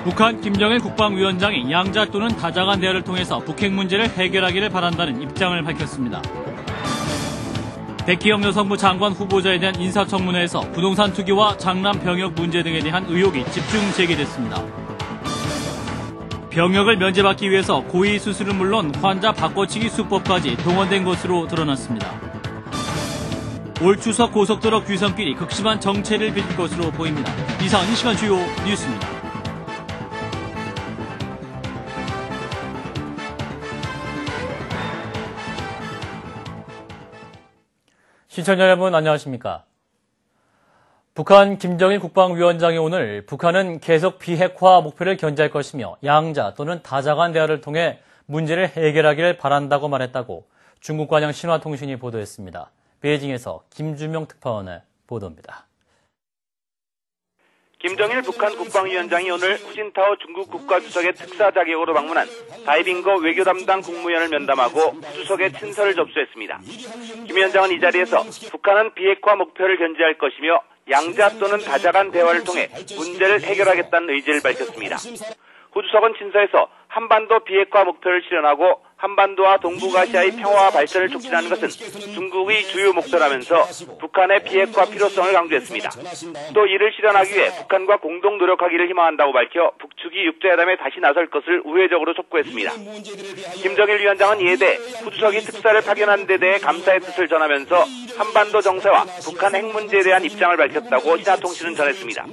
북한 김정일 국방위원장이 양자 또는 다자간 대화를 통해서 북핵 문제를 해결하기를 바란다는 입장을 밝혔습니다. 백희영 여성부 장관 후보자에 대한 인사청문회에서 부동산 투기와 장남 병역 문제 등에 대한 의혹이 집중 제기됐습니다. 병역을 면제받기 위해서 고의 수술은 물론 환자 바꿔치기 수법까지 동원된 것으로 드러났습니다. 올 추석 고속도로 귀성길이 극심한 정체를 빚을 것으로 보입니다. 이상 이 시간 주요 뉴스입니다. 시청자 여러분 안녕하십니까? 북한 김정일 국방위원장이 오늘 북한은 계속 비핵화 목표를 견지할 것이며 양자 또는 다자간 대화를 통해 문제를 해결하기를 바란다고 말했다고 중국 관영 신화통신이 보도했습니다. 베이징에서 김주명 특파원의 보도입니다. 김정일 북한 국방위원장이 오늘 후진타오 중국 국가주석의 특사 자격으로 방문한 다이빙거 외교 담당 국무위원을 면담하고 주석의 친서를 접수했습니다. 김 위원장은 이 자리에서 북한은 비핵화 목표를 견지할 것이며 양자 또는 다자간 대화를 통해 문제를 해결하겠다는 의지를 밝혔습니다. 후 주석은 친서에서 한반도 비핵화 목표를 실현하고 한반도와 동북아시아의 평화와 발전을 촉진하는 것은 중국의 주요 목표라면서 북한의 비핵화 필요성을 강조했습니다. 또 이를 실현하기 위해 북한과 공동 노력하기를 희망한다고 밝혀 북측이 육자회담에 다시 나설 것을 우회적으로 촉구했습니다. 김정일 위원장은 이에 대해 후 주석이 특사를 파견한 데 대해 감사의 뜻을 전하면서 한반도 정세와 북한 핵 문제에 대한 입장을 밝혔다고 신화통신은 전했습니다.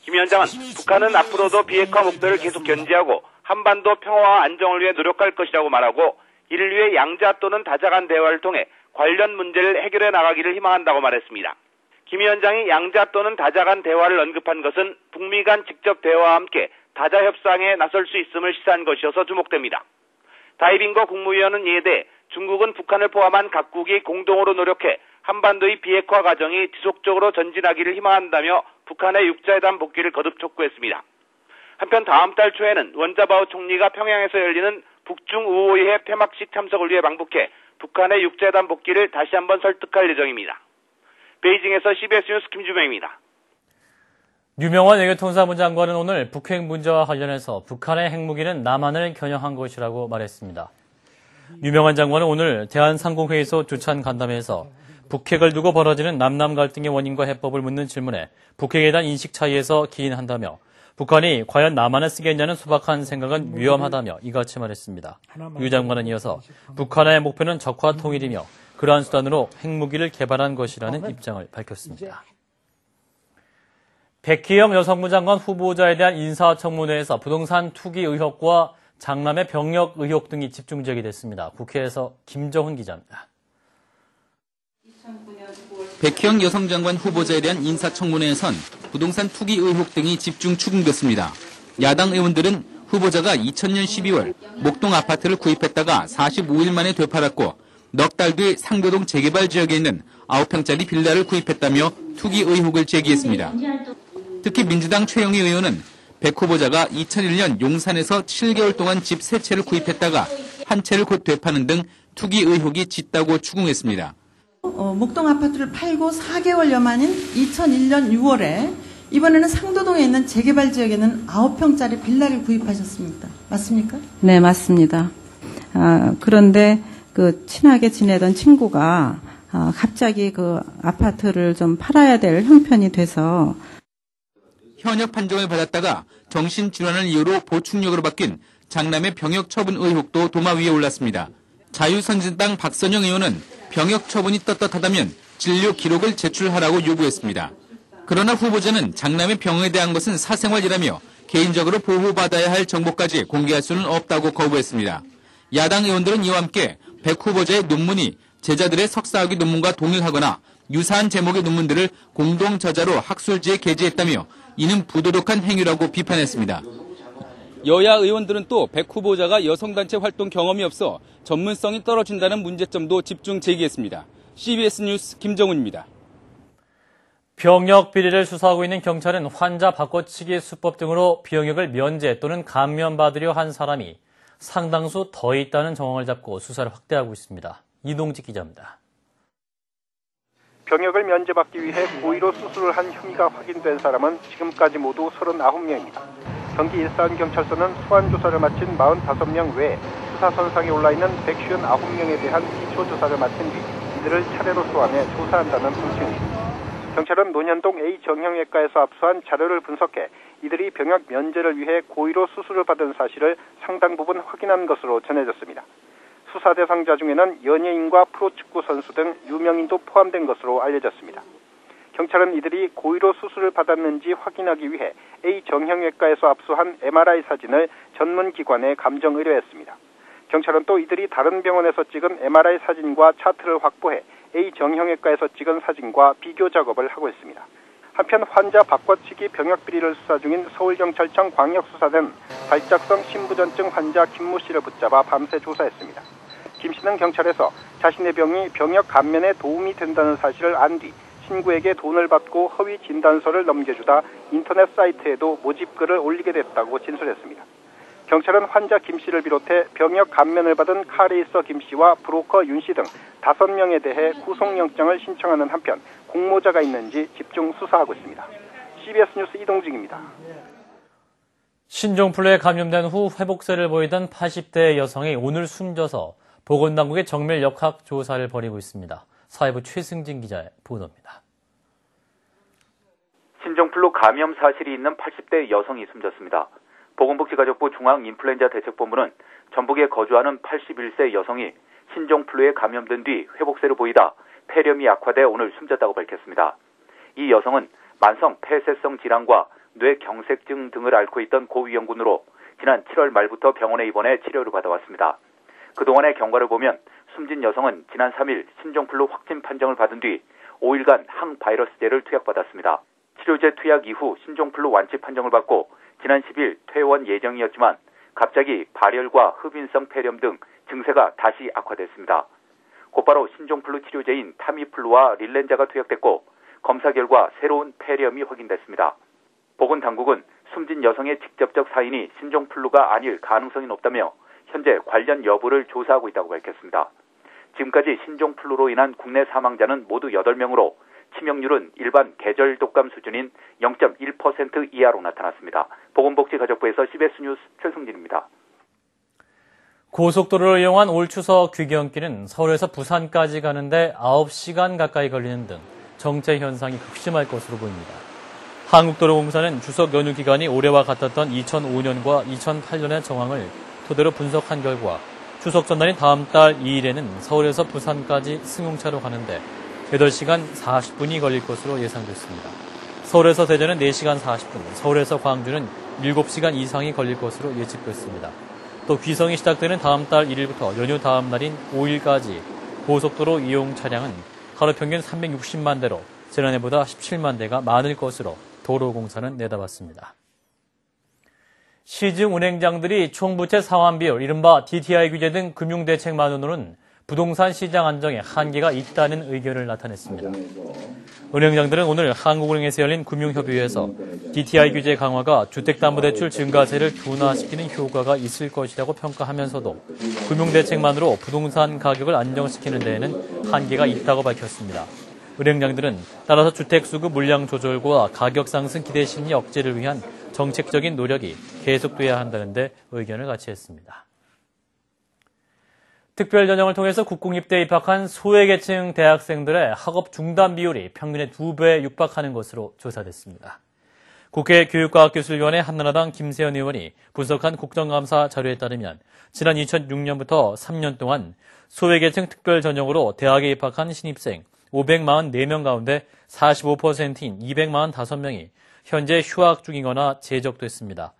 김 위원장은 북한은 앞으로도 비핵화 목표를 계속 견지하고 한반도 평화와 안정을 위해 노력할 것이라고 말하고 이를 위해 양자 또는 다자간 대화를 통해 관련 문제를 해결해 나가기를 희망한다고 말했습니다. 김 위원장이 양자 또는 다자간 대화를 언급한 것은 북미 간 직접 대화와 함께 다자 협상에 나설 수 있음을 시사한 것이어서 주목됩니다. 다이빙거 국무위원은 이에 대해 중국은 북한을 포함한 각국이 공동으로 노력해 한반도의 비핵화 과정이 지속적으로 전진하기를 희망한다며 북한의 육자회담 복귀를 거듭 촉구했습니다. 한편 다음 달 초에는 원자바오 총리가 평양에서 열리는 북중 우호의회 폐막식 참석을 위해 방북해 북한의 육자회담 복귀를 다시 한번 설득할 예정입니다. 베이징에서 CBS 뉴스 김주명입니다. 유명한 외교통사부 장관은 오늘 북핵 문제와 관련해서 북한의 핵무기는 남한을 겨냥한 것이라고 말했습니다. 유명한 장관은 오늘 대한상공회의소 주찬 간담회에서 북핵을 두고 벌어지는 남남 갈등의 원인과 해법을 묻는 질문에 북핵에 대한 인식 차이에서 기인한다며 북한이 과연 남한을 쓰겠냐는 소박한 생각은 위험하다며 이같이 말했습니다. 유 장관은 이어서 북한의 목표는 적화 통일이며 그러한 수단으로 핵무기를 개발한 것이라는 입장을 밝혔습니다. 백희영 여성부 장관 후보자에 대한 인사청문회에서 부동산 투기 의혹과 장남의 병역 의혹 등이 집중 제기됐습니다. 국회에서 김정훈 기자입니다. 백희영 여성장관 후보자에 대한 인사청문회에선 부동산 투기 의혹 등이 집중 추궁됐습니다. 야당 의원들은 후보자가 2000년 12월 목동 아파트를 구입했다가 45일 만에 되팔았고 넉 달 뒤 상교동 재개발 지역에 있는 9평짜리 빌라를 구입했다며 투기 의혹을 제기했습니다. 특히 민주당 최영희 의원은 백 후보자가 2001년 용산에서 7개월 동안 집 3채를 구입했다가 한 채를 곧 되파는 등 투기 의혹이 짙다고 추궁했습니다. 목동 아파트를 팔고 4개월여 만인 2001년 6월에 이번에는 상도동에 있는 재개발 지역에는 9평짜리 빌라를 구입하셨습니까? 맞습니까? 네, 맞습니다. 그런데 그 친하게 지내던 친구가 갑자기 그 아파트를 좀 팔아야 될 형편이 돼서 현역 판정을 받았다가 정신질환을 이유로 보충력으로 바뀐 장남의 병역 처분 의혹도 도마 위에 올랐습니다. 자유선진당 박선영 의원은 병역 처분이 떳떳하다면 진료 기록을 제출하라고 요구했습니다. 그러나 후보자는 장남의 병에 대한 것은 사생활이라며 개인적으로 보호받아야 할 정보까지 공개할 수는 없다고 거부했습니다. 야당 의원들은 이와 함께 백 후보자의 논문이 제자들의 석사학위 논문과 동일하거나 유사한 제목의 논문들을 공동 저자로 학술지에 게재했다며 이는 부도덕한 행위라고 비판했습니다. 여야 의원들은 또 백 후보자가 여성단체 활동 경험이 없어 전문성이 떨어진다는 문제점도 집중 제기했습니다. CBS 뉴스 김정훈입니다. 병역 비리를 수사하고 있는 경찰은 환자 바꿔치기 수법 등으로 병역을 면제 또는 감면받으려 한 사람이 상당수 더 있다는 정황을 잡고 수사를 확대하고 있습니다. 이동직 기자입니다. 병역을 면제받기 위해 고의로 수술을 한 혐의가 확인된 사람은 지금까지 모두 39명입니다. 경기 일산경찰서는 소환 조사를 마친 45명 외에 수사선상에 올라있는 159명에 대한 기초조사를 마친 뒤 이들을 차례로 소환해 조사한다는 방침입니다. 경찰은 논현동 A 정형외과에서 압수한 자료를 분석해 이들이 병역 면제를 위해 고의로 수술을 받은 사실을 상당 부분 확인한 것으로 전해졌습니다. 수사 대상자 중에는 연예인과 프로축구 선수 등 유명인도 포함된 것으로 알려졌습니다. 경찰은 이들이 고의로 수술을 받았는지 확인하기 위해 A 정형외과에서 압수한 MRI 사진을 전문기관에 감정 의뢰했습니다. 경찰은 또 이들이 다른 병원에서 찍은 MRI 사진과 차트를 확보해 A 정형외과에서 찍은 사진과 비교 작업을 하고 있습니다. 한편 환자 바꿔치기 병역 비리를 수사 중인 서울경찰청 광역수사대는 발작성 신부전증 환자 김모 씨를 붙잡아 밤새 조사했습니다. 김 씨는 경찰에서 자신의 병이 병역 감면에 도움이 된다는 사실을 안 뒤 친구에게 돈을 받고 허위 진단서를 넘겨주다 인터넷 사이트에도 모집글을 올리게 됐다고 진술했습니다. 경찰은 환자 김 씨를 비롯해 병역 감면을 받은 카레이서 김 씨와 브로커 윤 씨 등 5명에 대해 구속영장을 신청하는 한편 공모자가 있는지 집중 수사하고 있습니다. CBS 뉴스 이동직입니다. 신종플루에 감염된 후 회복세를 보이던 80대 여성이 오늘 숨져서 보건당국의 정밀 역학 조사를 벌이고 있습니다. 사회부 최승진 기자의 보도입니다. 신종플루 감염 사실이 있는 80대 여성이 숨졌습니다. 보건복지가족부 중앙인플루엔자대책본부는 전북에 거주하는 81세 여성이 신종플루에 감염된 뒤 회복세를 보이다 폐렴이 악화돼 오늘 숨졌다고 밝혔습니다. 이 여성은 만성 폐쇄성 질환과 뇌경색증 등을 앓고 있던 고위험군으로 지난 7월 말부터 병원에 입원해 치료를 받아왔습니다. 그동안의 경과를 보면 숨진 여성은 지난 3일 신종플루 확진 판정을 받은 뒤 5일간 항바이러스제를 투약받았습니다. 치료제 투약 이후 신종플루 완치 판정을 받고 지난 10일 퇴원 예정이었지만 갑자기 발열과 흡인성 폐렴 등 증세가 다시 악화됐습니다. 곧바로 신종플루 치료제인 타미플루와 릴렌자가 투약됐고 검사 결과 새로운 폐렴이 확인됐습니다. 보건당국은 숨진 여성의 직접적 사인이 신종플루가 아닐 가능성이 높다며 현재 관련 여부를 조사하고 있다고 밝혔습니다. 지금까지 신종플루로 인한 국내 사망자는 모두 8명으로 치명률은 일반 계절 독감 수준인 0.1% 이하로 나타났습니다. 보건복지가족부에서 CBS 뉴스 최승진입니다. 고속도로를 이용한 올 추석 귀경길은 서울에서 부산까지 가는데 9시간 가까이 걸리는 등 정체 현상이 극심할 것으로 보입니다. 한국도로공사는 추석 연휴 기간이 올해와 같았던 2005년과 2008년의 정황을 토대로 분석한 결과 추석 전날인 다음 달 2일에는 서울에서 부산까지 승용차로 가는데 8시간 40분이 걸릴 것으로 예상됐습니다. 서울에서 대전은 4시간 40분, 서울에서 광주는 7시간 이상이 걸릴 것으로 예측됐습니다. 또 귀성이 시작되는 다음 달 1일부터 연휴 다음 날인 5일까지 고속도로 이용 차량은 하루 평균 360만 대로 지난해보다 17만 대가 많을 것으로 도로공사는 내다봤습니다. 시중 은행장들이 총부채 상환 비율, 이른바 DTI 규제 등 금융대책만으로는 부동산 시장 안정에 한계가 있다는 의견을 나타냈습니다. 은행장들은 오늘 한국은행에서 열린 금융협의회에서 DTI 규제 강화가 주택담보대출 증가세를 둔화시키는 효과가 있을 것이라고 평가하면서도 금융대책만으로 부동산 가격을 안정시키는 데에는 한계가 있다고 밝혔습니다. 은행장들은 따라서 주택수급 물량 조절과 가격 상승 기대 심리 억제를 위한 정책적인 노력이 계속돼야 한다는 데 의견을 같이 했습니다. 특별전형을 통해서 국공립대에 입학한 소외계층 대학생들의 학업 중단 비율이 평균의 2배에 육박하는 것으로 조사됐습니다. 국회 교육과학기술위원회 한나라당 김세현 의원이 분석한 국정감사 자료에 따르면 지난 2006년부터 3년 동안 소외계층 특별전형으로 대학에 입학한 신입생 544명 가운데 45%인 245명이 현재 휴학 중이거나 재적됐습니다.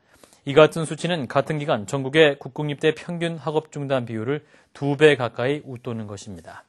이 같은 수치는 같은 기간 전국의 국공립대 평균 학업 중단 비율을 2배 가까이 웃도는 것입니다.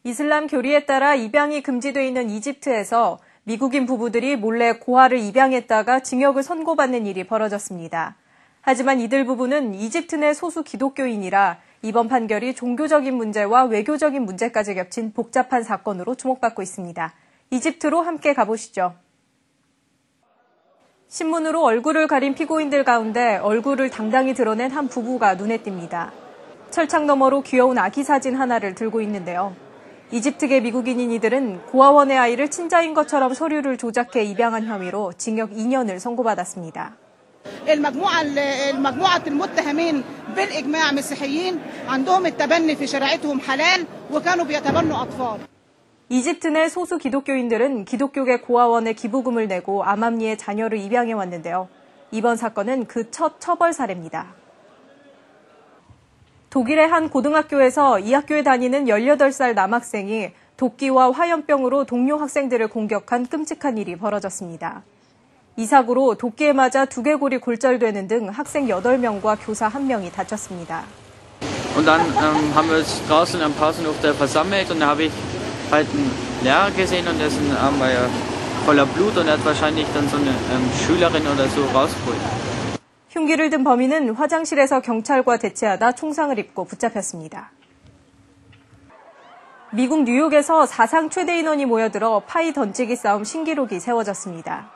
이슬람 교리에 따라 입양이 금지돼 있는 이집트에서 미국인 부부들이 몰래 고아를 입양했다가 징역을 선고받는 일이 벌어졌습니다. 하지만 이들 부부는 이집트 내 소수 기독교인이라 이번 판결이 종교적인 문제와 외교적인 문제까지 겹친 복잡한 사건으로 주목받고 있습니다. 이집트로 함께 가보시죠. 신문으로 얼굴을 가린 피고인들 가운데 얼굴을 당당히 드러낸 한 부부가 눈에 띕니다. 철창 너머로 귀여운 아기 사진 하나를 들고 있는데요. 이집트계 미국인인 이들은 고아원의 아이를 친자인 것처럼 서류를 조작해 입양한 혐의로 징역 2년을 선고받았습니다. المجموعة المتهمين بالإجماع مسيحيين عندهم التبني في شريعتهم حلال وكانوا بيتبنوا أطفال. 이집트 내 소수 기독교인들은 기독교계 고아원에 기부금을 내고 암암리에 자녀를 입양해 왔는데요. 이번 사건은 그 첫 처벌 사례입니다. 독일의 한 고등학교에서 이 학교에 다니는 18살 남학생이 도끼와 화염병으로 동료 학생들을 공격한 끔찍한 일이 벌어졌습니다. 이 사고로 도끼에 맞아 두개골이 골절되는 등 학생 8명과 교사 1명이 다쳤습니다. Und dann haben wir uns draußen am Pausenhof da versammelt und da habe ich halt einen Lehrer gesehen und dessen Arm war ja voller Blut und er hat wahrscheinlich dann so eine Schülerin oder so rausgeholt. 흉기를 든 범인은 화장실에서 경찰과 대치하다 총상을 입고 붙잡혔습니다. 미국 뉴욕에서 사상 최대 인원이 모여들어 파이 던지기 싸움 신기록이 세워졌습니다.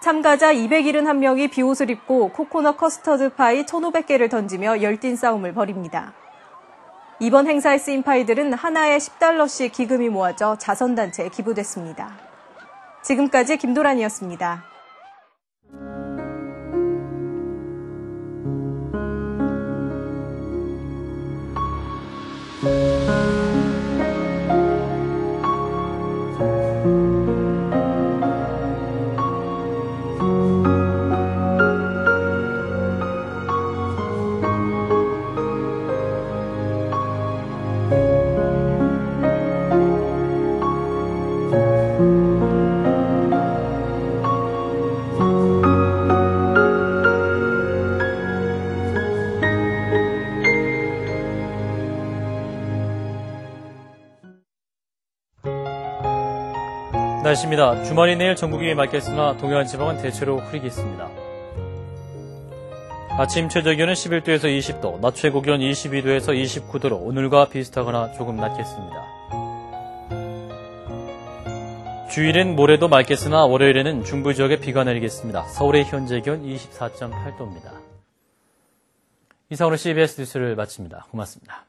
참가자 271명이 비옷을 입고 코코넛 커스터드 파이 1,500개를 던지며 열띤 싸움을 벌입니다. 이번 행사에 쓰인 파이들은 하나에 $10씩 기금이 모아져 자선단체에 기부됐습니다. 지금까지 김도란이었습니다. 날씨입니다. 주말이 내일 전국이 맑겠으나 동해안 지방은 대체로 흐리겠습니다. 아침 최저기온은 11도에서 20도, 낮 최고기온 22도에서 29도로 오늘과 비슷하거나 조금 낮겠습니다. 주일은 모레도 맑겠으나 월요일에는 중부 지역에 비가 내리겠습니다. 서울의 현재 기온 24.8도입니다. 이상으로 CBS 뉴스를 마칩니다. 고맙습니다.